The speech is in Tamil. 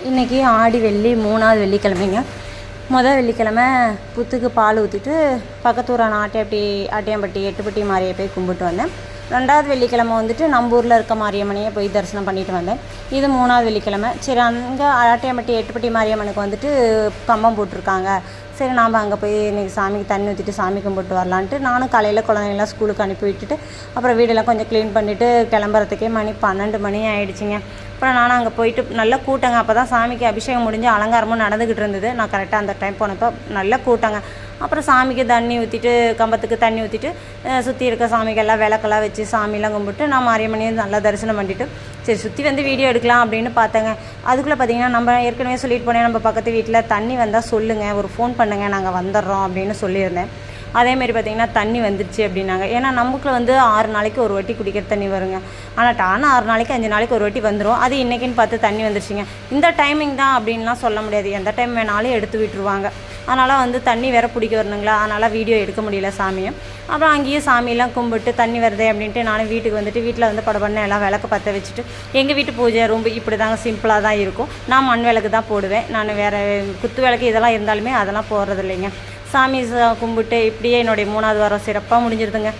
இன்றைக்கி ஆடி வெள்ளி 3வது வெள்ளிக்கிழமைங்க. வெள்ளிக்கிழமை புத்துக்கு பால் ஊற்றிட்டு பக்கத்தூரான ஆட்டியாம்பட்டி 8பட்டி மாரியை போய் கும்பிட்டு வந்தேன். 2வது வெள்ளிக்கிழமை வந்துட்டு நம்ம ஊரில் இருக்க மாரியம்மனையே போய் தரிசனம் பண்ணிட்டு வந்தேன். இது 3வது வெள்ளிக்கிழமை. சரி, அங்கே ஆட்டியாம்பட்டி 8பட்டி மாரியம்மனுக்கு வந்துட்டு கம்பம் போட்டிருக்காங்க. சரி, நாம் அங்கே போய் இன்றைக்கி சாமிக்கு தண்ணி ஊற்றிட்டு சாமி கும்பிட்டு வரலான்ட்டு நானும் காலையில் குழந்தைங்களாம் ஸ்கூலுக்கு அனுப்பி விட்டுட்டு அப்புறம் வீடெல்லாம் கொஞ்சம் க்ளீன் பண்ணிவிட்டு கிளம்புறதுக்கே மணி 12 மணி ஆகிடுச்சிங்க. அப்புறம் நானும் அங்கே போயிட்டு நல்ல கூட்டங்க. அப்போ தான் சாமிக்கு அபிஷேகம் முடிஞ்சு அலங்காரமும் நடந்துக்கிட்டு இருந்தது. நான் கரெக்டாக அந்த டைம் போனப்போ நல்ல கூட்டங்க. அப்புறம் சாமிக்கு தண்ணி ஊற்றிட்டு கம்பத்துக்கு தண்ணி ஊற்றிட்டு சுற்றி இருக்க சாமிக்கெல்லாம் விளக்கெல்லாம் வச்சு சாமியெல்லாம் கும்பிட்டு நான் மாரியம்மனையும் நல்லா தரிசனம் பண்ணிவிட்டு சரி சுற்றி வந்து வீடியோ எடுக்கலாம் அப்படின்னு பார்த்தேங்க. அதுக்குள்ளே பார்த்தீங்கன்னா நம்ம ஏற்கனவே சொல்லிட்டு போனேன், நம்ம பக்கத்து வீட்டில் தண்ணி வந்தால் சொல்லுங்கள், ஒரு ஃபோன் பண்ணுங்கள், நாங்கள் வந்துடுறோம் அப்படின்னு சொல்லியிருந்தேன். அதேமாரி பார்த்திங்கன்னா தண்ணி வந்துடுச்சு அப்படின்னாங்க. ஏன்னா நமக்குள்ள வந்து 6 நாளைக்கு ஒரு வாட்டி குடிக்கிற தண்ணி வருங்க. ஆனால் 6 நாளைக்கு 5 நாளைக்கு ஒரு வாட்டி வந்துடும். அது இன்றைக்கின்னு பார்த்து தண்ணி வந்துருச்சுங்க. இந்த டைமிங் தான் அப்படின்லாம் சொல்ல முடியாது, எந்த டைம் வேணாலும் எடுத்து விட்டுருவாங்க. அதனால் வந்து தண்ணி வேறு பிடிக்க வரணுங்களா, அதனால் வீடியோ எடுக்க முடியல சாமியும். அப்புறம் அங்கேயே சாமியெல்லாம் கும்பிட்டு தண்ணி வருதே அப்படின்ட்டு நானும் வீட்டுக்கு வந்துட்டு வீட்டில் வந்து படப்பண்ண எல்லாம் விளக்கு பற்ற வச்சுட்டு எங்கள் வீட்டு பூஜை ரொம்ப இப்படி தாங்க சிம்பிளாக தான் இருக்கும். நான் மண் விளக்கு தான் போடுவேன். நான் வேறு குத்து விளக்கு இதெல்லாம் இருந்தாலுமே அதெல்லாம் போடுறது இல்லைங்க. சாமி கும்பிட்டு இப்படியே என்னுடைய 3வது வாரம் சிறப்பாக முடிஞ்சிருதுங்க.